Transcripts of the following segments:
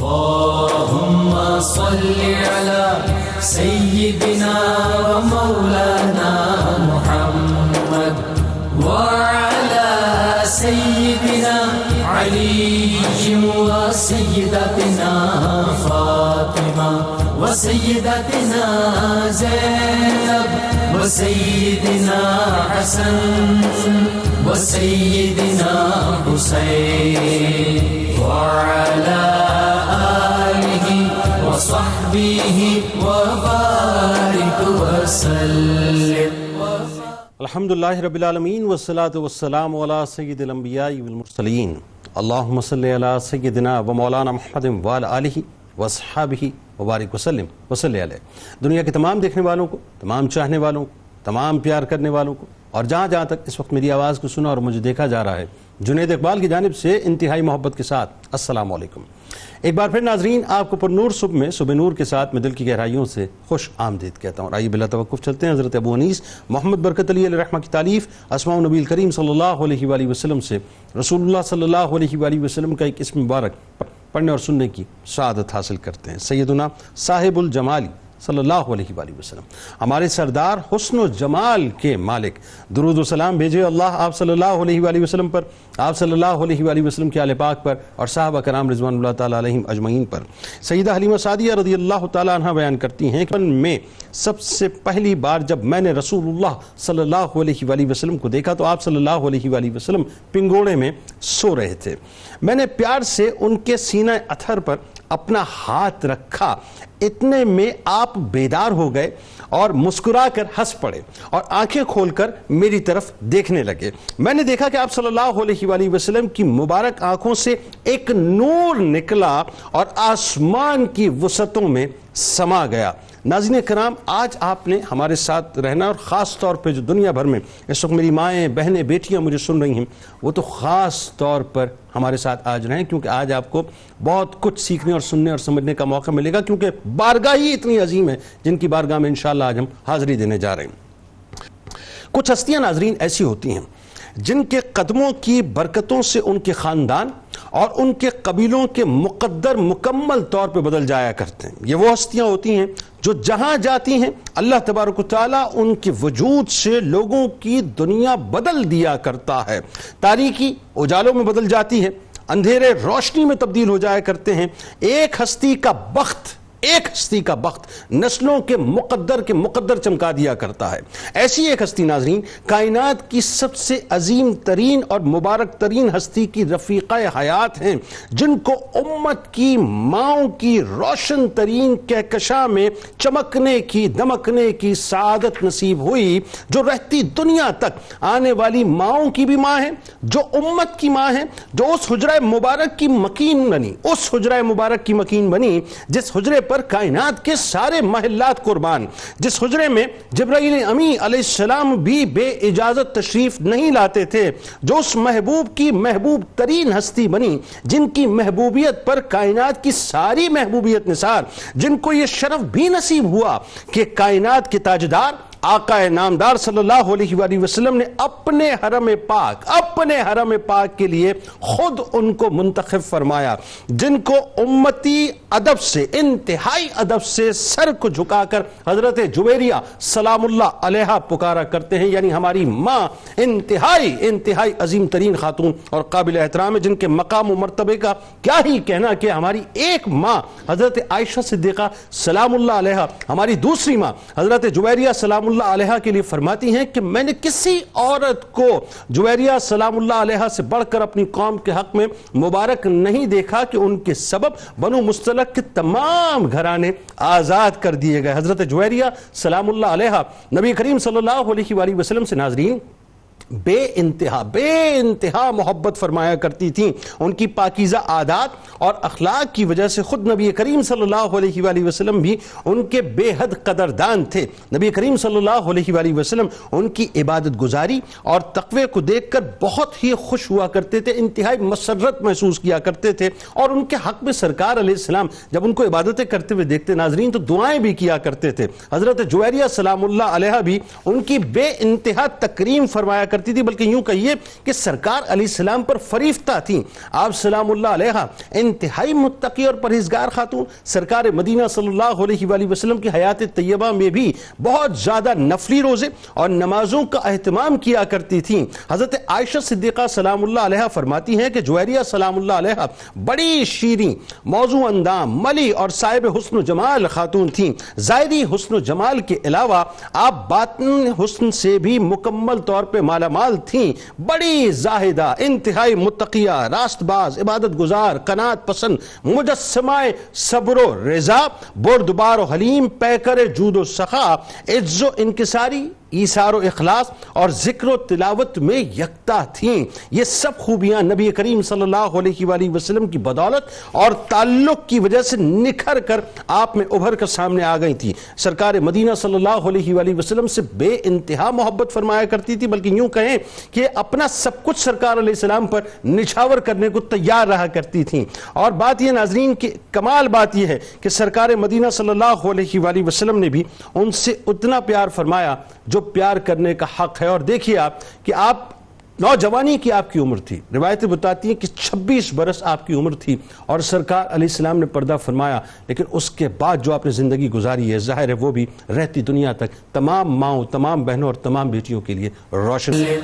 اللهم صل على سيدنا ومولانا محمد وعلى سيدنا علي وسيدتنا فاطمة وسيدتنا زينب وسيدنا حسن وسيدنا حسين وعلى آله وصحبه وبارك وسلم. الحمدللہ رب العالمین والصلاة والسلام علی سید الانبیاء والمرسلین. اللہم صلی علی سیدنا و مولانا محمد وعلی آلہ واصحابہ وبارک وسلم وصلی علیہ. دنیا کے تمام دیکھنے والوں کو، تمام چاہنے والوں کو، تمام پیار کرنے والوں کو، اور جہاں جہاں تک اس وقت میری آواز کو سنا اور مجھے دیکھا جا رہا ہے، جنید اقبال کی جانب سے انتہائی محبت کے ساتھ السلام علیکم. ایک بار پھر ناظرین، آپ کو پر نور صبح میں صبح نور کے ساتھ میں دل کی گہرائیوں سے خوش آمدید کہتا ہوں. آئیے بلا توقف چلتے ہیں حضرت ابو انیس محمد برکت علی علیہ رحمہ کی تالیف اسماء النبی کریم صلی اللہ علیہ وآلہ وسلم سے رسول اللہ صلی اللہ علیہ وآلہ وسلم کا ایک اسم مبارک پڑھنے اور سننے کی سعادت حاصل کرتے ہیں. سیدنا صاحب الجمال صلی اللہ علیہ وآلہ وسلم، ہمارے سردار حسن و جمال کے مالک، درود و سلام بھیجے اللہ آپ صلی اللہ علیہ وآلہ وسلم پر، آپ صلی اللہ علیہ وآلہ وسلم کے آل پاک پر اور صحابہ کرام رضوان اللہ تعالیٰ علیہم اجمعین پر. سیدہ حلیمہ سعدیہ رضی اللہ تعالیٰ عنہ بیان کرتی ہیں کہ میں سب سے پہلی بار جب میں نے رسول اللہ صلی اللہ علیہ وآلہ وسلم کو دیکھا تو آپ صلی اللہ علیہ وآلہ وسلم پنگوڑے میں سو رہے تھے. میں نے پیار سے ان کے سینہ اتھر پر اپنا ہاتھ رکھا، اتنے میں آپ بیدار ہو گئے اور مسکرا کر ہنس پڑے اور آنکھیں کھول کر میری طرف دیکھنے لگے. میں نے دیکھا کہ آپ صلی اللہ علیہ وآلہ وسلم کی مبارک آنکھوں سے ایک نور نکلا اور آسمان کی وسعتوں میں سما گیا. ناظرین کرام، آج آپ نے ہمارے ساتھ رہنا، اور خاص طور پہ جو دنیا بھر میں اس وقت میری مائیں، بہنیں، بیٹیاں مجھے سن رہی ہیں، وہ تو خاص طور پر ہمارے ساتھ آج رہیں، کیونکہ آج آپ کو بہت کچھ سیکھنے اور سننے اور سمجھنے کا موقع ملے گا، کیونکہ بارگاہ ہی اتنی عظیم ہے جن کی بارگاہ میں انشاءاللہ آج ہم حاضری دینے جا رہے ہیں. کچھ ہستیاں ناظرین ایسی ہوتی ہیں جن کے قدموں کی برکتوں سے ان کے خاندان اور ان کے قبیلوں کے مقدر مکمل طور پہ بدل جایا کرتے ہیں. یہ وہ ہستیاں ہوتی ہیں جو جہاں جاتی ہیں اللہ تبارک و تعالیٰ ان کے وجود سے لوگوں کی دنیا بدل دیا کرتا ہے. تاریکی اجالوں میں بدل جاتی ہے، اندھیرے روشنی میں تبدیل ہو جایا کرتے ہیں. ایک ہستی کا بخت نسلوں کے مقدر چمکا دیا کرتا ہے. ایسی ایک ہستی ناظرین کائنات کی سب سے عظیم ترین اور مبارک ترین ہستی کی رفیقہ حیات ہیں، جن کو امت کی ماؤں کی روشن ترین کہکشاں میں چمکنے کی، دمکنے کی سعادت نصیب ہوئی، جو رہتی دنیا تک آنے والی ماؤں کی بھی ماں ہے، جو امت کی ماں ہے، جو اس حجرہ مبارک کی مکین بنی جس حجرے پر کائنات کے سارے محلات قربان، جس حجرے میں جبرائیل امی علیہ السلام بھی بے اجازت تشریف نہیں لاتے تھے، جو اس محبوب کی محبوب ترین ہستی بنی، جن کی محبوبیت پر کائنات کی ساری محبوبیت نثار، جن کو یہ شرف بھی نصیب ہوا کہ کائنات کے تاجدار آقا نامدار صلی اللہ علیہ وآلہ وسلم نے اپنے حرم پاک کے لیے خود ان کو منتخب فرمایا، جن کو امتی ادب سے، انتہائی ادب سے سر کو جھکا کر حضرت جویریہ سلام اللہ علیہا پکارا کرتے ہیں. یعنی ہماری ماں انتہائی عظیم ترین خاتون اور قابل احترام ہے، جن کے مقام و مرتبے کا کیا ہی کہنا کہ ہماری ایک ماں حضرت عائشہ صدیقہ سلام اللہ علیہا، ہماری دوسری ماں حضرت جویریہ سلام اللہ علیہا کے لیے فرماتی ہیں کہ میں نے کسی عورت کو جویریہ سلام اللہ علیہا سے بڑھ کر اپنی قوم کے حق میں مبارک نہیں دیکھا کہ ان کے سبب بنو مستلق کے تمام گھرانے آزاد کر دیے گئے. حضرت جویریہ سلام اللہ علیہا نبی کریم صلی اللہ علیہ وآلہ وسلم سے ناظرین بے انتہا محبت فرمایا کرتی تھیں. ان کی پاکیزہ عادات اور اخلاق کی وجہ سے خود نبی کریم صلی اللہ علیہ وآلہ وسلم بھی ان کے بے حد قدردان تھے. نبی کریم صلی اللہ علیہ وآلہ وسلم ان کی عبادت گزاری اور تقوی کو دیکھ کر بہت ہی خوش ہوا کرتے تھے، انتہائی مسرت محسوس کیا کرتے تھے، اور ان کے حق میں سرکار علیہ السلام جب ان کو عبادتیں کرتے ہوئے دیکھتے ناظرین تو دعائیں بھی کیا کرتے تھے. حضرت جویریہ سلام اللہ علیہا بھی ان کی بے انتہا تکریم فرمایا کرتی تھی، بلکہ یوں کہیے کہ سرکار علیہ السلام پر فریفتہ تھیں۔ آپ سلام اللہ علیہ انتہائی متقی اور پرہیزگار خاتون، سرکار مدینہ صلی اللہ علیہ وآلہ وسلم کی حیات طیبہ میں بھی بہت زیادہ نفلی روزے اور نمازوں کا اہتمام کیا کرتی تھیں۔ حضرت عائشہ صدیقہ سلام اللہ علیہ فرماتی ہیں کہ جویریہ سلام اللہ علیہ بڑی شیریں، موضوع اندام، ملی اور صاحب حسن و جمال خاتون تھیں۔ ظاہری حسن و جمال کے علاوہ آپ باطن حسن سے بھی مکمل طور پہ مالا مال تھیں۔ بڑی زاہدہ، انتہائی متقیہ، راست باز، عبادت گزار، قناعت پسند، مجسمہ صبر و رضا، بردبار و حلیم، پیکر جود و سخا، عز و انکساری، ایثار و اخلاص اور ذکر و تلاوت میں یکتا تھیں۔ یہ سب خوبیاں نبی کریم صلی اللہ علیہ وآلہ وسلم کی بدولت اور تعلق کی وجہ سے نکھر کر آپ میں ابھر کر سامنے آ گئی تھی۔ سرکار مدینہ صلی اللہ علیہ وآلہ وسلم سے بے انتہا محبت فرمایا کرتی تھی، بلکہ یوں کہیں کہ اپنا سب کچھ سرکار علیہ السلام پر نچھاور کرنے کو تیار رہا کرتی تھیں۔ اور بات یہ ناظرین کہ کمال بات یہ ہے کہ سرکار مدینہ صلی اللہ علیہ وآلہ وسلم نے بھی ان سے اتنا پیار فرمایا جو پیار کرنے کا حق ہے۔ اور دیکھیے آپ کہ آپ نوجوانی کی آپ کی عمر تھی، روایتیں بتاتی ہیں کہ 26 برس آپ کی عمر تھی اور سرکار علیہ السلام نے پردہ فرمایا، لیکن اس کے بعد جو آپ نے زندگی گزاری ہے ظاہر ہے وہ بھی رہتی دنیا تک تمام ماؤں، تمام بہنوں اور تمام بیٹیوں کے لیے روشن ہے۔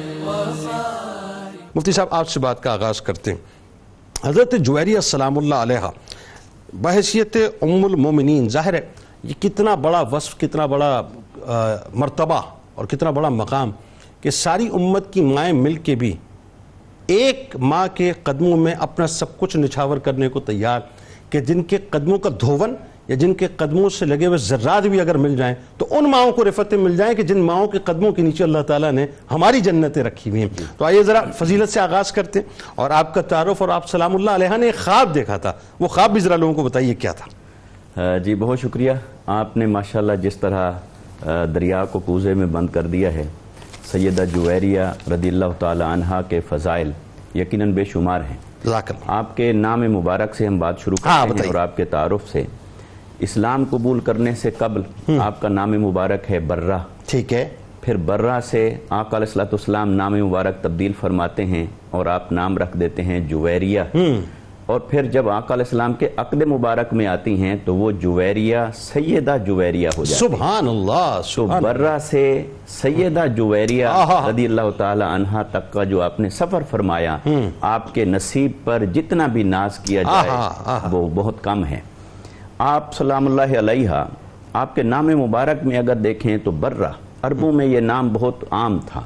مفتی صاحب آپ سے بات کا آغاز کرتے ہیں۔ حضرت جویریہ سلام اللہ علیہ بحیثیت ام المومنین، ظاہر ہے یہ کتنا بڑا وصف، کتنا بڑا مرتبہ اور کتنا بڑا مقام کہ ساری امت کی مائیں مل کے بھی ایک ماں کے قدموں میں اپنا سب کچھ نچھاور کرنے کو تیار، کہ جن کے قدموں کا دھون یا جن کے قدموں سے لگے ہوئے ذرات بھی اگر مل جائیں تو ان ماؤں کو رفعتیں مل جائیں کہ جن ماؤں کے قدموں کے نیچے اللہ تعالیٰ نے ہماری جنتیں رکھی ہوئی ہیں۔ تو آئیے ذرا فضیلت سے آغاز کرتے ہیں اور آپ کا تعارف، اور آپ سلام اللہ علیہ نے ایک خواب دیکھا تھا، وہ خواب بھی ذرا لوگوں کو بتائیے کیا تھا۔ جی بہت شکریہ۔ آپ نے ماشاءاللہ جس طرح دریا کو کوزے میں بند کر دیا ہے، سیدہ جویریہ رضی اللہ تعالی عنہا کے فضائل یقیناً بے شمار ہیں۔ آپ کے نام مبارک سے ہم بات شروع کرتے ہیں اور آپ کے تعارف سے۔ اسلام قبول کرنے سے قبل آپ کا نام مبارک ہے برہ، ٹھیک ہے۔ پھر برہ سے آقا علیہ الصلوۃ والسلام نام مبارک تبدیل فرماتے ہیں اور آپ نام رکھ دیتے ہیں جویریہ، اور پھر جب آقا علیہ السلام کے عقد مبارک میں آتی ہیں تو وہ جویریہ سیدہ جویریہ ہو جاتی ہے۔ سبحان اللہ۔ تو برہ سے سیدہ جویریہ رضی اللہ تعالی عنہا تک کا جو آپ نے سفر فرمایا، آپ کے نصیب پر جتنا بھی ناز کیا جائے وہ بہت کم ہے۔ آپ سلام اللہ علیہ، آپ کے نام مبارک میں اگر دیکھیں تو برہ عربوں میں یہ نام بہت عام تھا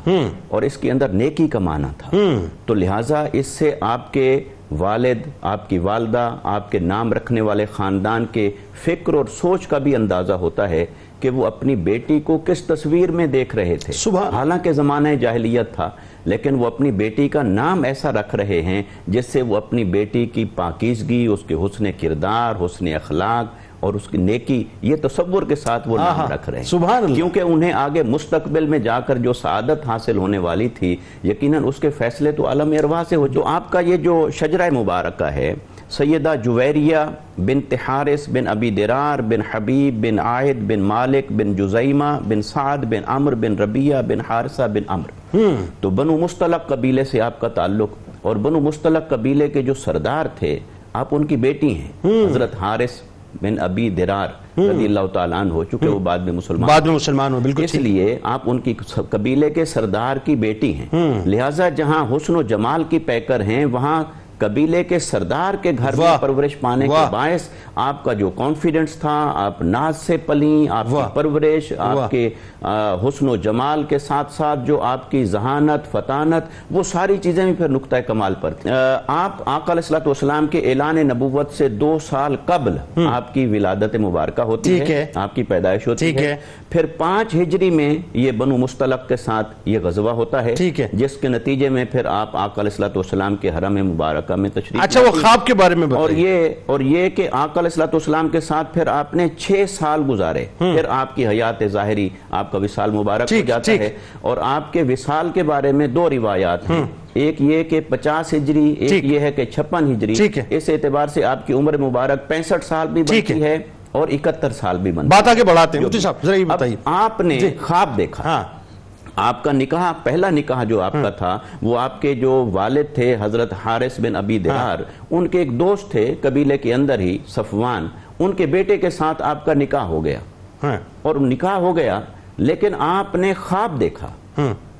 اور اس کے اندر نیکی کا معنی تھا، تو لہٰذا اس سے آپ کے والد، آپ کی والدہ، آپ کے نام رکھنے والے خاندان کے فکر اور سوچ کا بھی اندازہ ہوتا ہے کہ وہ اپنی بیٹی کو کس تصویر میں دیکھ رہے تھے۔ حالانکہ زمانہ جاہلیت تھا، لیکن وہ اپنی بیٹی کا نام ایسا رکھ رہے ہیں جس سے وہ اپنی بیٹی کی پاکیزگی، اس کے حسن کردار، حسن اخلاق اور اس کی نیکی، یہ تصور کے ساتھ وہ نام رکھ رہے ہیں، کیونکہ انہیں آگے مستقبل میں جا کر جو سعادت حاصل ہونے والی تھی یقیناً اس کے فیصلے تو عالم ارواح سے ہو۔ جو آپ کا یہ جو شجرہ مبارکہ ہے، سیدہ جویریہ بنت حارث بن ابی درار بن حبیب بن عائد بن مالک بن جزیمہ بن سعد بن عمر بن ربیہ بن حارثہ بن عمر، تو بنو مستلق قبیلے سے آپ کا تعلق، اور بنو مستلق قبیلے کے جو سردار تھے آپ ان کی بیٹی ہیں، حضرت حارث بن ابی درار رضی اللہ تعالیٰ عنہ، ہو چکے وہ بعد میں مسلمان ہو، بالکل اس لیے آپ ان کی قبیلے کے سردار کی بیٹی ہیں، لہٰذا جہاں حسن و جمال کی پیکر ہیں وہاں قبیلے کے سردار کے گھر میں پرورش پانے کے باعث آپ کا جو کانفیڈنس تھا، آپ ناز سے پلیں، آپ کی پرورش، آپ کے حسن و جمال کے ساتھ ساتھ جو آپ کی ذہانت، فطانت، وہ ساری چیزیں بھی پھر نقطہ کمال پر تھیں۔ آپ آقا علیہ الصلوۃ والسلام کے اعلان نبوت سے 2 سال قبل آپ کی ولادت مبارکہ ہوتی ہے، آپ کی پیدائش ہوتی ہے، پھر 5 ہجری میں یہ بنو مستلق کے ساتھ یہ غزوہ ہوتا ہے، جس کے نتیجے میں پھر آپ آقا علیہ الصلوۃ والسلام کے حرم مبارکہ میں تشریف۔ اچھا، وہ خواب کے بارے میں بتائیے۔ اور یہ کہ آقا علیہ الصلوۃ والسلام کے ساتھ پھر آپ نے 6 سال گزارے، پھر آپ کی حیات ظاہری، آپ کا وصال مبارک ہو جاتا ہے، اور آپ کے وصال کے بارے میں 2 روایات ہیں، ایک یہ کہ 50 ہجری، ایک یہ ہے کہ 56 ہجری۔ اس اعتبار سے آپ کی عمر مبارک 65 سال بھی بنتی ہے اور 71 سال بھی بنتی ہے۔ بات آگے بڑھاتے ہیں مفتی صاحب، ذرا یہ بتائیے۔ آپ نے خواب دیکھا، آپ کا نکاح، پہلا نکاح جو آپ کا تھا وہ آپ کے جو والد تھے حضرت حارث بن ابی دحار، ان کے ایک دوست تھے قبیلے کے اندر ہی صفوان، ان کے بیٹے کے ساتھ آپ کا نکاح ہو گیا، اور نکاح ہو گیا لیکن آپ نے خواب دیکھا،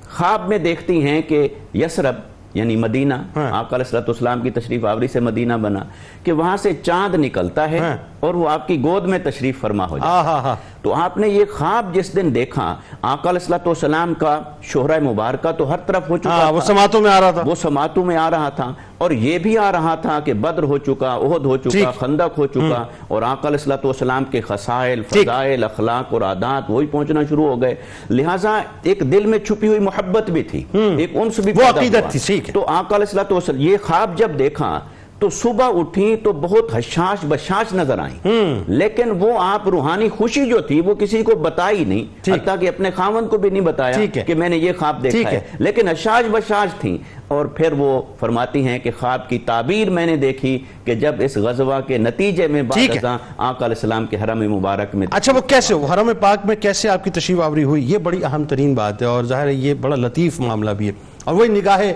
خواب میں دیکھتی ہیں کہ یثرب یعنی مدینہ، آقا علیہ السلام کی تشریف آوری سے مدینہ بنا، کہ وہاں سے چاند نکلتا ہے اور وہ آپ کی گود میں تشریف فرما ہو جاتا ہے۔ تو آپ نے یہ خواب جس دن دیکھا، آقا علیہ السلام کا شہرہ مبارکہ تو ہر طرف ہو چکا تھا، وہ سماعتوں میں آ رہا تھا، وہ سماعتوں میں آ رہا تھا، اور یہ بھی آ رہا تھا کہ بدر ہو چکا، احد ہو چکا، خندق ہو چکا، اور آقا علیہ السلام کے خصائل، فضائل، اخلاق اور عادات وہی پہنچنا شروع ہو گئے، لہٰذا ایک دل میں چھپی ہوئی محبت بھی تھی، ایک انس بھی پیدا ہوا۔ تو آقا علیہ السلام یہ خواب جب دیکھا تو صبح اٹھی تو بہت حشاش بشاش نظر آئیں، لیکن وہ آپ روحانی خوشی جو تھی وہ کسی کو بتائی نہیں، حتیٰ کہ اپنے خاوند کو بھی نہیں بتایا کہ میں نے یہ خواب دیکھا ہے، لیکن حشاش بشاش تھیں۔ اور پھر وہ فرماتی ہیں کہ خواب کی تعبیر میں نے دیکھی کہ جب اس غزوہ کے نتیجے میں بعد ازاں آقا علیہ السلام کے حرم مبارک میں، اچھا وہ کیسے، وہ حرم پاک میں کیسے آپ کی تشریف آوری ہوئی، یہ بڑی اہم ترین بات ہے، اور ظاہر ہے یہ بڑا لطیف معاملہ بھی ہے، اور وہی نگاہ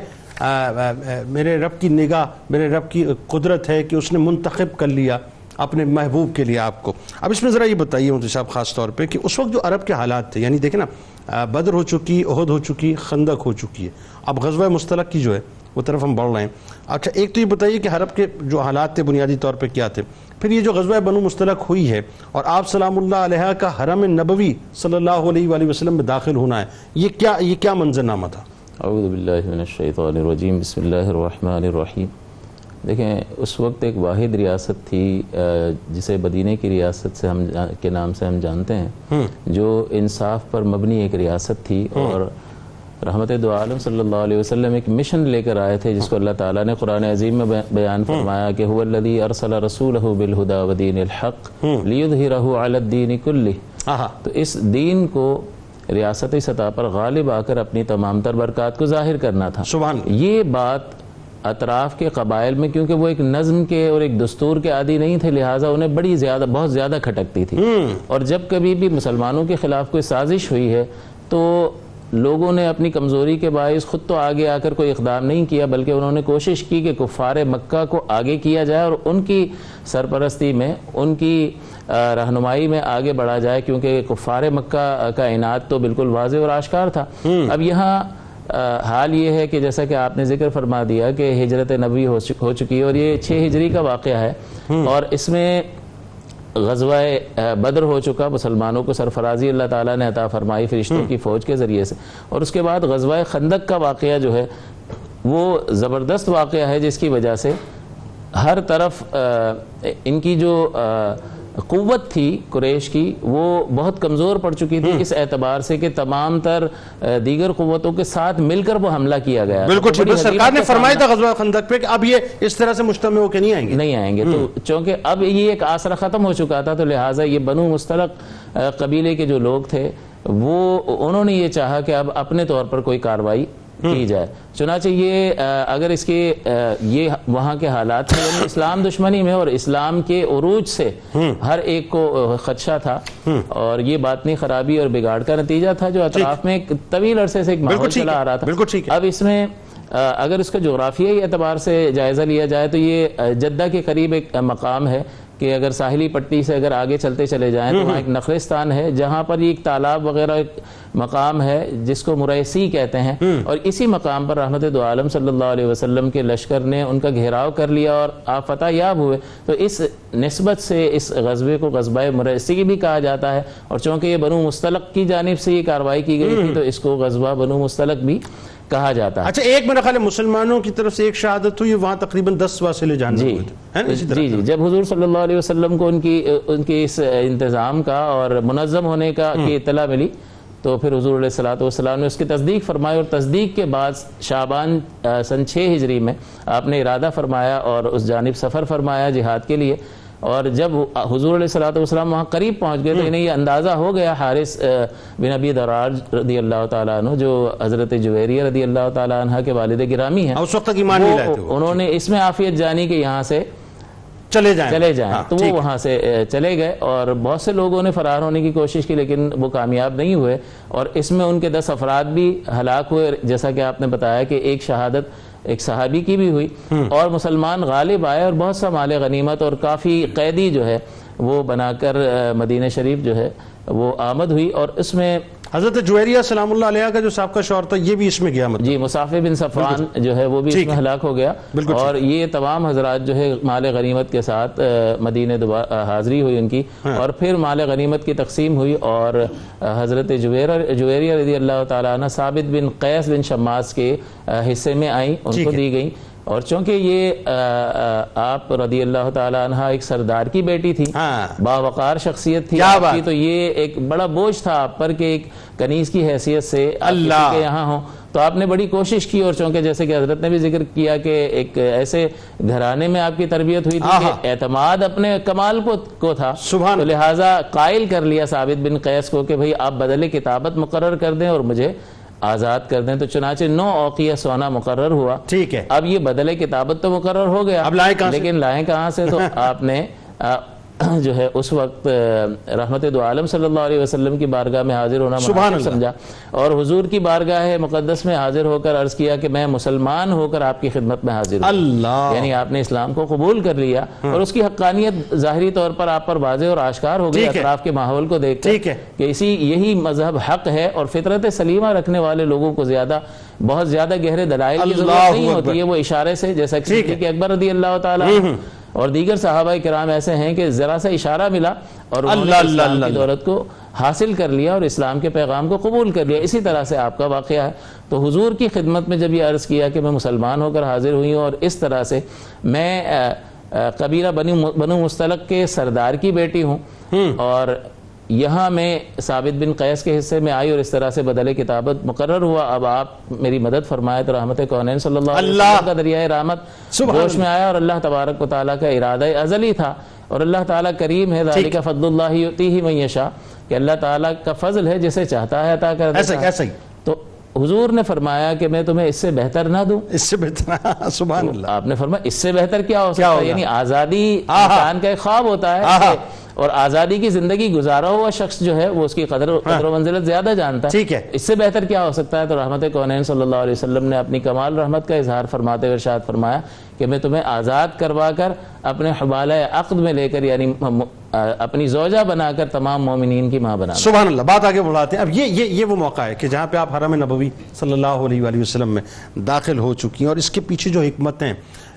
میرے رب کی نگاہ، میرے رب کی قدرت ہے کہ اس نے منتخب کر لیا اپنے محبوب کے لیے آپ کو۔ اب اس میں ذرا یہ بتائیے مفتی صاحب خاص طور پہ کہ اس وقت جو عرب کے حالات تھے، یعنی دیکھیں نا بدر ہو چکی، احد ہو چکی، خندق ہو چکی ہے، اب غزوہ مستلق کی جو ہے وہ طرف ہم بڑھ رہے ہیں۔ اچھا ایک تو یہ بتائیے کہ عرب کے جو حالات تھے بنیادی طور پہ کیا تھے، پھر یہ جو غزوہ بنو مستلق ہوئی ہے اور آپ سلام اللہ علیہ کا حرم نبوی صلی اللہ علیہ وآلہ وسلم میں داخل ہونا ہے، یہ کیا منظرنامہ تھا؟ اعوذ باللہ من الشیطان الرجیم، بسم اللہ الرحمن الرحیم۔ دیکھیں اس وقت ایک واحد ریاست تھی جسے مدینے کی ریاست سے کے نام سے ہم جانتے ہیں، جو انصاف پر مبنی ایک ریاست تھی، اور رحمت دو عالم صلی اللہ علیہ وسلم ایک مشن لے کر آئے تھے جس کو اللہ تعالیٰ نے قرآن عظیم میں بیان فرمایا کہ هو الذی ارسل رسولہ بالہدی ودین الحق لیظہرہ علی الدین کلہ۔ تو اس دین کو ریاستی سطح پر غالب آ کر اپنی تمام تر برکات کو ظاہر کرنا تھا۔ سبحان اللہ۔ یہ بات اطراف کے قبائل میں، کیونکہ وہ ایک نظم کے اور ایک دستور کے عادی نہیں تھے، لہٰذا انہیں بہت زیادہ کھٹکتی تھی، اور جب کبھی بھی مسلمانوں کے خلاف کوئی سازش ہوئی ہے تو لوگوں نے اپنی کمزوری کے باعث خود تو آگے آ کر کوئی اقدام نہیں کیا، بلکہ انہوں نے کوشش کی کہ کفار مکہ کو آگے کیا جائے اور ان کی سرپرستی میں، ان کی رہنمائی میں آگے بڑھا جائے، کیونکہ کفار مکہ کا عناد تو بالکل واضح اور آشکار تھا۔ اب یہاں حال یہ ہے کہ جیسا کہ آپ نے ذکر فرما دیا کہ ہجرت نبوی ہو چکی ہے، اور یہ 6 ہجری کا واقعہ ہے، اور اس میں غزوہ بدر ہو چکا، مسلمانوں کو سرفرازی اللہ تعالیٰ نے عطا فرمائی فرشتوں کی فوج کے ذریعے سے، اور اس کے بعد غزوہ خندق کا واقعہ جو ہے وہ زبردست واقعہ ہے، جس کی وجہ سے ہر طرف ان کی جو قوت تھی قریش کی وہ بہت کمزور پڑ چکی تھی، اس اعتبار سے کہ تمام تر دیگر قوتوں کے ساتھ مل کر وہ حملہ کیا گیا۔ بالکل ٹھیک، سرکار نے فرمایا تھا غزوہ خندق پہ کہ اب یہ اس طرح سے مجتمع ہو کے نہیں آئیں گے، تو چونکہ اب یہ ایک آسرا ختم ہو چکا تھا، تو لہٰذا یہ بنو مستلق قبیلے کے جو لوگ تھے انہوں نے یہ چاہا کہ اب اپنے طور پر کوئی کارروائی کی جائے۔ چنانچہ یہ اگر اس کے یہ وہاں کے حالات تھے، یعنی اسلام دشمنی میں اور اسلام کے عروج سے ہر ایک کو خدشہ تھا، اور یہ باطنی خرابی اور بگاڑ کا نتیجہ تھا جو اطراف میں ایک طویل عرصے سے ایک ماحول چلا آ رہا تھا۔ اب اس میں اگر اس کا جغرافیائی اعتبار سے جائزہ لیا جائے تو یہ جدہ کے قریب ایک مقام ہے کہ اگر ساحلی پٹی سے اگر آگے چلتے چلے جائیں تو وہاں ایک نخلستان ہے جہاں پر ایک تالاب وغیرہ ایک مقام ہے جس کو مریسی کہتے ہیں، اور اسی مقام پر رحمت دو عالم صلی اللہ علیہ وسلم کے لشکر نے ان کا گھیراؤ کر لیا اور آپ فتح یاب ہوئے۔ تو اس نسبت سے اس غزوے کو غزوہ مریسی بھی کہا جاتا ہے، اور چونکہ یہ بنو مستلق کی جانب سے یہ کارروائی کی گئی تھی تو اس کو غزوہ بنو مستلق بھی کہا جاتا ہے۔ اچھا ایک میرا خیال ہے مسلمانوں کی طرف سے ایک شہادت ہوئی، وہاں تقریباً 10 واصلے جان ہوئے تھے۔ جی جب حضور صلی اللہ علیہ وسلم کو ان کی اس انتظام کا اور منظم ہونے کی اطلاع ملی تو پھر حضور علیہ السلام نے اس کی تصدیق فرمائی، اور تصدیق کے بعد شعبان سن 6 ہجری میں آپ نے ارادہ فرمایا اور اس جانب سفر فرمایا جہاد کے لیے، اور جب حضور علیہ السلام وہاں قریب پہنچ گئے تو انہیں یہ اندازہ ہو گیا، حارث بن ابی دراج رضی اللہ تعالیٰ عنہ جو حضرت جویریہ رضی اللہ تعالیٰ عنہ کے والد گرامی ہیں، اس وقت تک ایمان نہیں لائے تھے، انہوں نے اس میں عافیت جانی کہ یہاں سے چلے جائیں تو وہ وہاں سے چلے گئے، اور بہت سے لوگوں نے فرار ہونے کی کوشش کی لیکن وہ کامیاب نہیں ہوئے، اور اس میں ان کے 10 افراد بھی ہلاک ہوئے، جیسا کہ آپ نے بتایا کہ ایک شہادت ایک صحابی کی بھی ہوئی، اور مسلمان غالب آئے اور بہت سا مال غنیمت اور کافی قیدی جو ہے وہ بنا کر مدینہ شریف جو ہے وہ آمد ہوئی، اور اس میں حضرت جویریہ سلام اللہ علیہ کا جو سابقہ شوہر تھا یہ بھی اس میں گیا، مطلب جی مصافح بن صفوان جو ہے وہ بھی اس میں ہلاک ہو گیا، اور یہ تمام حضرات جو ہے مال غنیمت کے ساتھ مدینہ حاضری ہوئی ان کی، اور پھر مال غنیمت کی تقسیم ہوئی، اور حضرت جویریہ رضی اللہ تعالیٰ عنہ ثابت بن قیس بن شماس کے حصے میں آئیں، ان کو دی گئیں، اور چونکہ یہ آپ رضی اللہ تعالیٰ عنہ ایک سردار کی بیٹی تھی، باوقار شخصیت تھی آپ کی، تو یہ ایک بڑا بوجھ تھا آپ پر کہ ایک کنیز کی حیثیت سے آپ کسی کے یہاں ہوں، تو آپ نے بڑی کوشش کی، اور چونکہ جیسے کہ حضرت نے بھی ذکر کیا کہ ایک ایسے گھرانے میں آپ کی تربیت ہوئی تھی کہ اعتماد اپنے کمال کو تھا، تو لہٰذا قائل کر لیا ثابت بن قیس کو کہ بھئی آپ بدل کتابت مقرر کر دیں اور مجھے آزاد کر دیں، تو چنانچہ 9 اوقیہ سونا مقرر ہوا، ٹھیک ہے، اب یہ بدل کتابت تو مقرر ہو گیا، لیکن لائیں کہاں سے؟ تو آپ نے جو ہے اس وقت رحمت دو عالم صلی اللہ علیہ وسلم کی بارگاہ میں حاضر ہونا مناسب سمجھا، اور حضور کی بارگاہ مقدس میں حاضر ہو کر عرض کیا کہ میں مسلمان ہو کر آپ کی خدمت میں حاضر ہوں، یعنی آپ نے اسلام کو قبول کر لیا، اور اس کی حقانیت ظاہری طور پر آپ پر واضح اور آشکار ہو گئی اطراف کے ماحول کو دیکھ کر کہ یہی مذہب حق ہے، اور فطرت سلیمہ رکھنے والے لوگوں کو بہت زیادہ گہرے دلائل کی ضرورت نہیں ہوتی ہے، وہ اشارے سے، جیسا کہ صدیق اکبر رضی اللہ تعالیٰ اور دیگر صحابہ کرام ایسے ہیں کہ ذرا سا اشارہ ملا اور انہوں نے اسلام کی دولت کو حاصل کر لیا اور اسلام کے پیغام کو قبول کر لیا۔ اسی طرح سے آپ کا واقعہ ہے۔ تو حضور کی خدمت میں جب یہ عرض کیا کہ میں مسلمان ہو کر حاضر ہوئی ہوں، اور اس طرح سے میں قبیلہ بنو مستلق کے سردار کی بیٹی ہوں، اور یہاں میں ثابت بن قیس کے حصے میں آئی، اور اس طرح سے بدل کتابت مقرر ہوا، اب آپ میری مدد فرمائے، تو رحمت کونین صلی اللہ علیہ وسلم کا دریائے رحمت جوش میں آیا، اور اللہ تبارک و تعالیٰ کا ارادہ ازلی تھا، اور اللہ تعالیٰ کریم ہے، ذالک فضل اللہ یؤتیہ من یشاء، کہ اللہ تعالیٰ کا فضل ہے جسے چاہتا ہے عطا کر دیتا ہے۔ تو حضور نے فرمایا کہ میں تمہیں اس سے بہتر نہ دوں، اس سے بہتر، سبحان اللہ، آپ نے فرمایا اس سے بہتر کیا ہو سکتا ہے، یعنی آزادی انسان کا ایک خواب ہوتا ہے، اور آزادی کی زندگی گزارا ہوا شخص جو ہے وہ اس کی قدر و منزلت زیادہ جانتا ہے، اس سے بہتر کیا ہو سکتا ہے۔ تو رحمت کونین صلی اللہ علیہ وسلم نے اپنی کمال رحمت کا اظہار فرماتے ہوئے ارشاد فرمایا کہ میں تمہیں آزاد کروا کر اپنے حبالہ عقد میں لے کر، یعنی اپنی زوجہ بنا کر تمام مومنین کی ماں بنا۔ سبحان اللہ، بات آگے بڑھاتے ہیں۔ اب یہ وہ موقع ہے کہ جہاں پہ آپ حرم نبوی صلی اللہ علیہ وآلہ وسلم میں داخل ہو چکی ہیں، اور اس کے پیچھے جو حکمتیں،